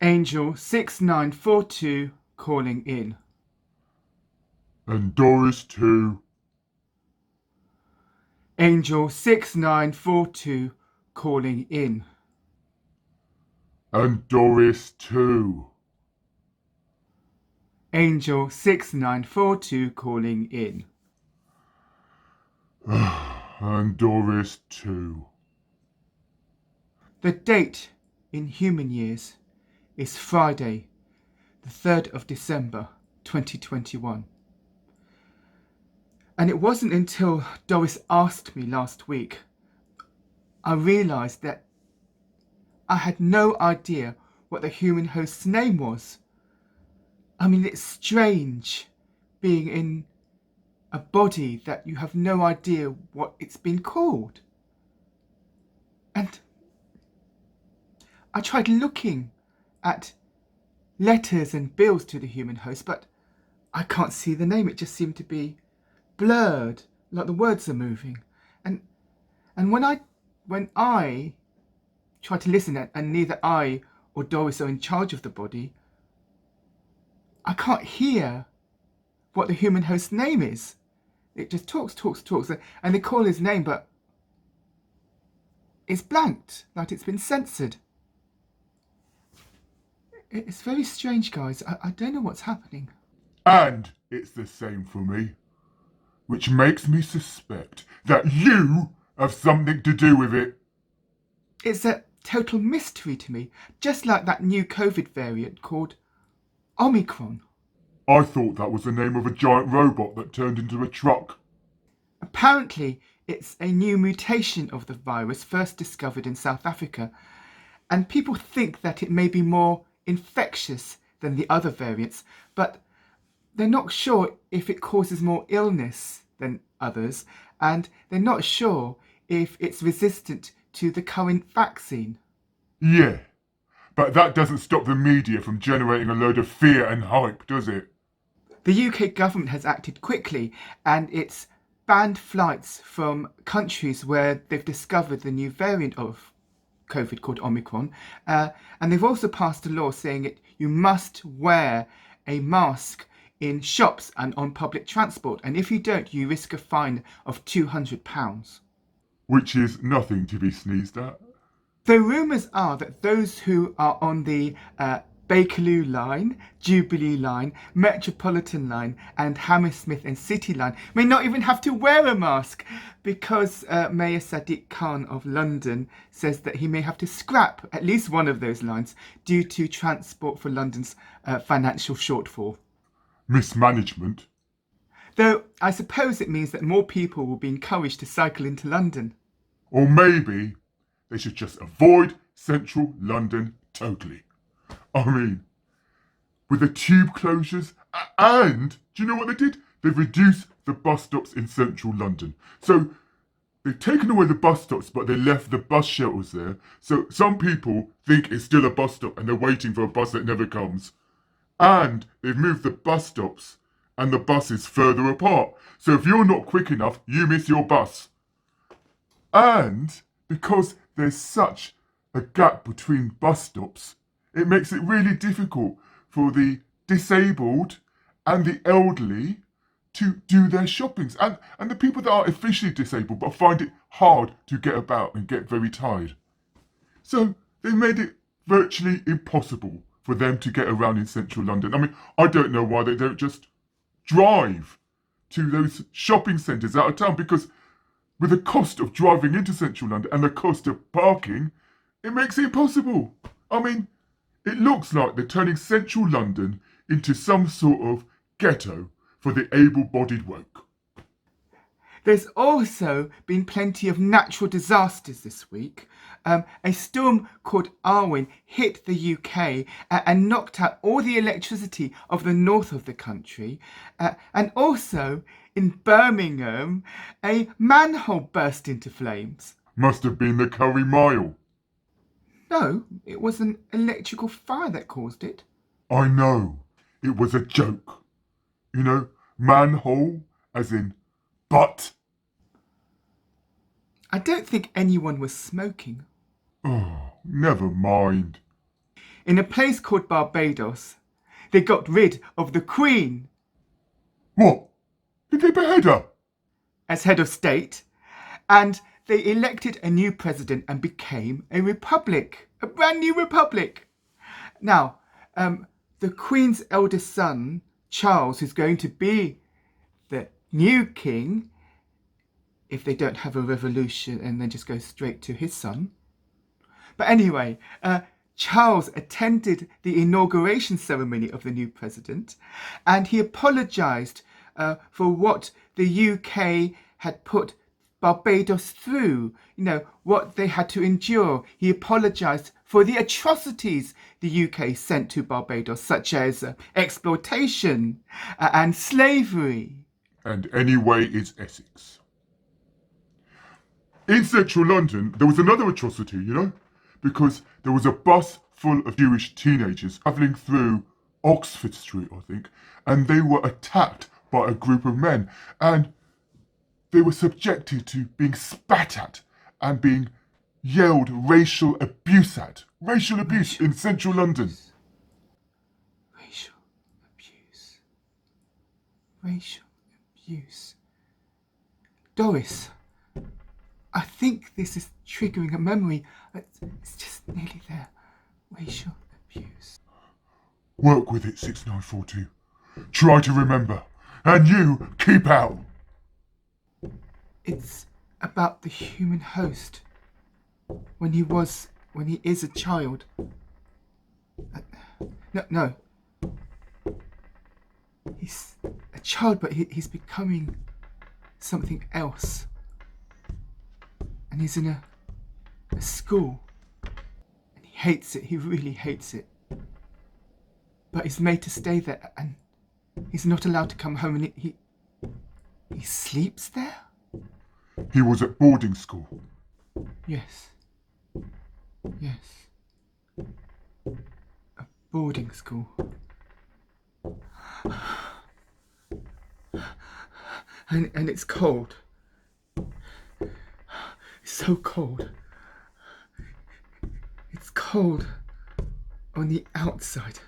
Angel-6942 calling in. And Doris too. Angel-6942 calling in. And Doris too. Angel-6942 calling in. And Doris too. The date in human years is Friday, the 3rd of December 2021. And it wasn't until Doris asked me last week I realised that I had no idea what the human host's name was. I mean, it's strange being in a body that you have no idea what it's been called. And I tried looking at letters and bills to the human host, but I can't see the name. It just seemed to be blurred, like the words are moving. And when I try to listen, and neither I or Doris are in charge of the body, I can't hear what the human host's name is. It just talks, and they call his name, but it's blanked, like it's been censored. It's very strange, guys. I don't know what's happening. And it's the same for me. Which makes me suspect that you have something to do with it. It's a total mystery to me, just like that new COVID variant called Omicron. I thought that was the name of a giant robot that turned into a truck. Apparently, it's a new mutation of the virus first discovered in South Africa, and people think that it may be more infectious than the other variants, but they're not sure if it causes more illness than others, and they're not sure if it's resistant to the current vaccine. Yeah, but that doesn't stop the media from generating a load of fear and hype, does it? The UK government has acted quickly, and it's banned flights from countries where they've discovered the new variant of COVID called Omicron, and they've also passed a law saying that you must wear a mask in shops and on public transport, and if you don't, you risk a fine of £200. Which is nothing to be sneezed at. The rumours are that those who are on the Bakerloo line, Jubilee line, Metropolitan line and Hammersmith and City line may not even have to wear a mask, because Mayor Sadiq Khan of London says that he may have to scrap at least one of those lines due to Transport for London's financial shortfall. Mismanagement. Though I suppose it means that more people will be encouraged to cycle into London. Or maybe they should just avoid central London totally. I mean, with the tube closures, and do you know what they did? They've reduced the bus stops in central London. So they've taken away the bus stops, but they left the bus shelters there. So some people think it's still a bus stop and they're waiting for a bus that never comes. And they've moved the bus stops and the buses further apart. So if you're not quick enough, you miss your bus. And because there's such a gap between bus stops, it makes it really difficult for the disabled and the elderly to do their shoppings. And the people that are officially disabled but find it hard to get about and get very tired. So they made it virtually impossible for them to get around in central London. I mean, I don't know why they don't just drive to those shopping centres out of town, because with the cost of driving into central London and the cost of parking, it makes it impossible. I mean, it looks like they're turning central London into some sort of ghetto for the able-bodied woke. There's also been plenty of natural disasters this week. A storm called Arwen hit the UK and knocked out all the electricity of the north of the country. And also in Birmingham, a manhole burst into flames. Must have been the Curry Mile. No, it was an electrical fire that caused it. I know, it was a joke. You know, manhole as in butt. I don't think anyone was smoking. Oh, never mind. in a place called Barbados, they got rid of the Queen What? Did they behead her? as head of state, and they elected a new president and became a republic, a brand new republic. Now, the Queen's eldest son, Charles, who's going to be the new king, if they don't have a revolution and then just go straight to his son. But anyway, Charles attended the inauguration ceremony of the new president, and he apologised for what the UK had put Barbados through, what they had to endure. He apologised for the atrocities the UK sent to Barbados, such as exploitation and slavery. And anyway is Essex. In central London, there was another atrocity, because there was a bus full of Jewish teenagers travelling through Oxford Street, I think, and they were attacked by a group of men, and they were subjected to being spat at and being yelled racial abuse at. Racial abuse in central London. Racial abuse. Racial abuse. Doris, I think this is triggering a memory. It's just nearly there. Racial abuse. Work with it, 6942. Try to remember. And you, keep out. It's about the human host. When he is a child. No. He's a child, but he's becoming something else. And he's in a school. And he hates it. He really hates it. But he's made to stay there, and he's not allowed to come home, and he sleeps there? He was at boarding school. Yes. A boarding school. And it's cold. It's so cold. It's cold on the outside.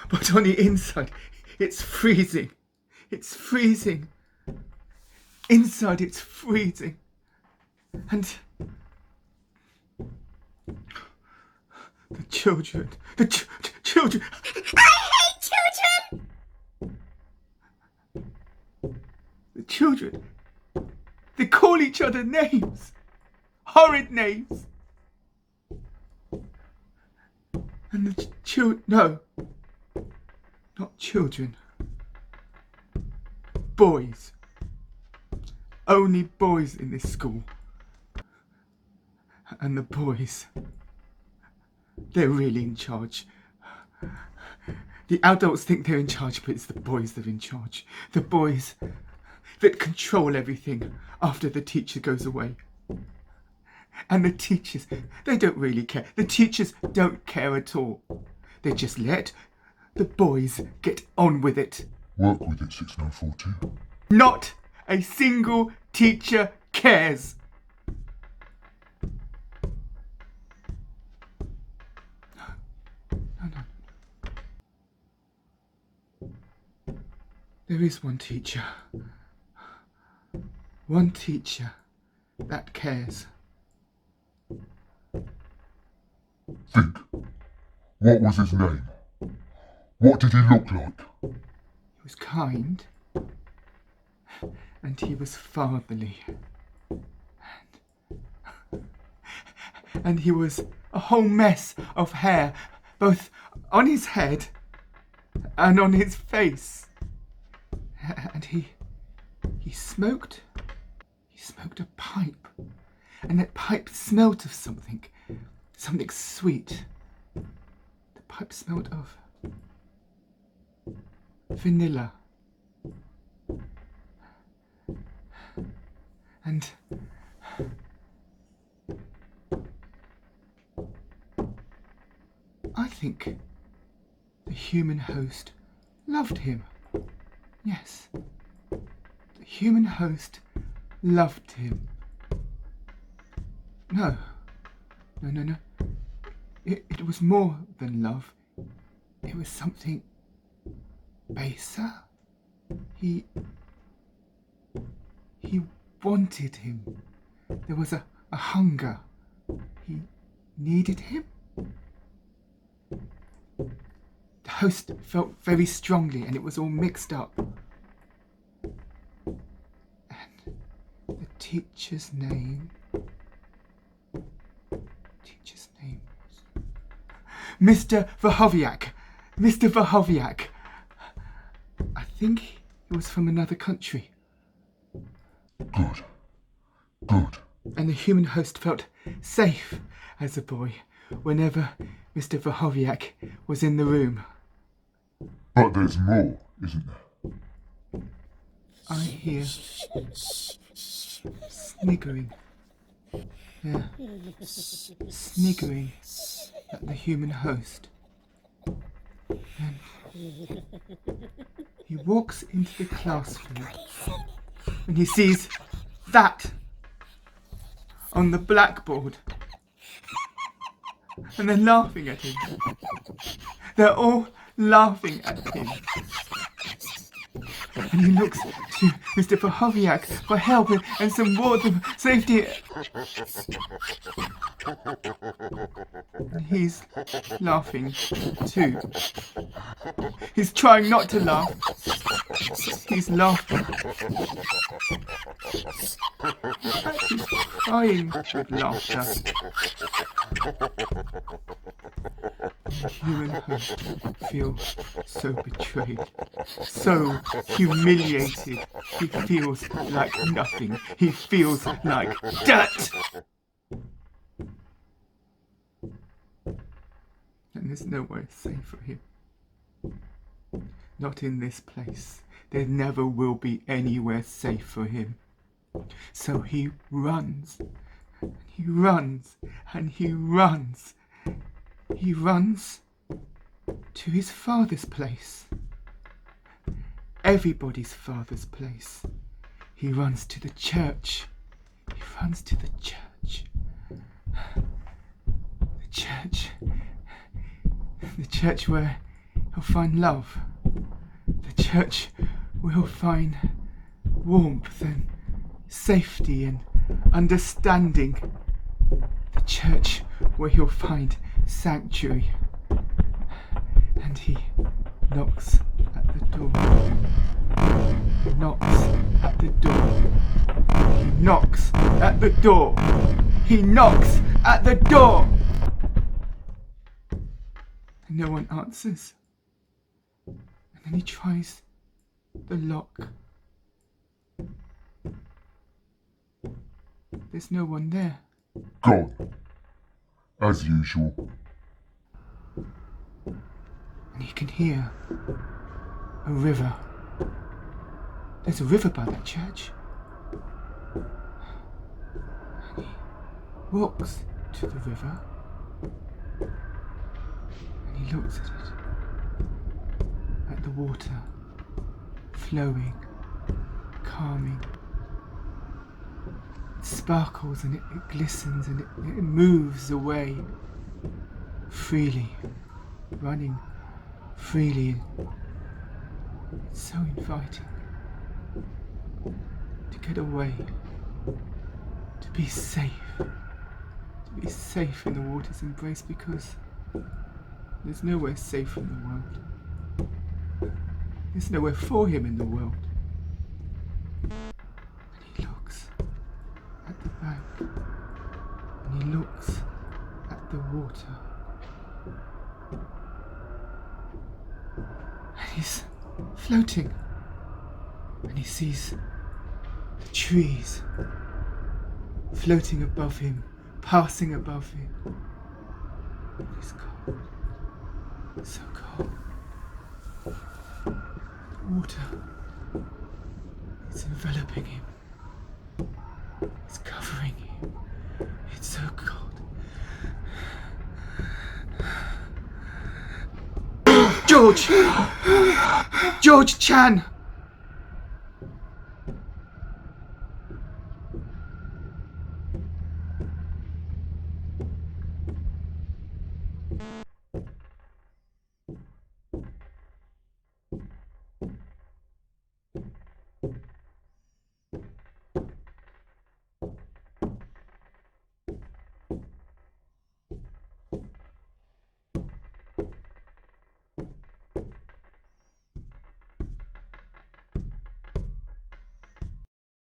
But on the inside, it's freezing. It's freezing. Inside, it's freezing. And the children. Children. I hate children! The children. They call each other names. Horrid names. And the children. No. Not children. Boys. Only boys in this school. And the boys, they're really in charge. The adults think they're in charge, but it's the boys that are in charge. The boys that control everything after the teacher goes away. And the teachers, they don't really care. The teachers don't care at all. They just let the boys get on with it. Work with it, 6942. Not a single teacher cares. No. There is one teacher. One teacher that cares. Think. What was his name? What did he look like? He was kind. And he was fatherly. And he was a whole mess of hair, both on his head and on his face. And he smoked. He smoked a pipe. And that pipe smelt of something sweet. The pipe smelled of vanilla. And I think the human host loved him. Yes, the human host loved him. No. It was more than love. It was something baser. He wanted him. There was a hunger. He needed him. The host felt very strongly, and it was all mixed up. And the teacher's name was Mr. Verhoviak. Mr. Verhoviak. I think he was from another country. Good. Good. And the human host felt safe as a boy whenever Mr. Verhoviak was in the room. But there's more, isn't there? I hear sniggering. Yeah, sniggering at the human host. And he walks into the classroom and he sees that on the blackboard. And they're laughing at him. They're all laughing at him. And he looks to Mr. Verhoviak for help and some water for safety. And he's laughing too. He's trying not to laugh. He's laughing. He's crying with laughter. The human host feels so betrayed, so humiliated. He feels like nothing. He feels like dirt. And there's nowhere safe for him. Not in this place. There never will be anywhere safe for him. So he runs. And he runs. And he runs. He runs to his father's place. Everybody's father's place. He runs to the church. He runs to the church. The church. The church where he'll find love. The church where he'll find warmth and safety and understanding. The church where he'll find sanctuary. And he knocks at the door. He knocks at the door. He knocks at the door. He knocks at the door. And no one answers. And then he tries the lock. There's no one there. Gone. As usual. And he can hear a river. There's a river by that church. And he walks to the river. And he looks at it. At the water. Flowing. Calming. It sparkles and it glistens and it moves away. Freely. Running freely. It's so inviting to get away, to be safe in the water's embrace, because there's nowhere safe in the world. There's nowhere for him in the world. And he looks at the bank, and he looks at the water. And he's floating. And he sees the trees floating above him, passing above him. And he's cold. So cold. The water is enveloping him. It's covering him. It's so cold. George! George Chan!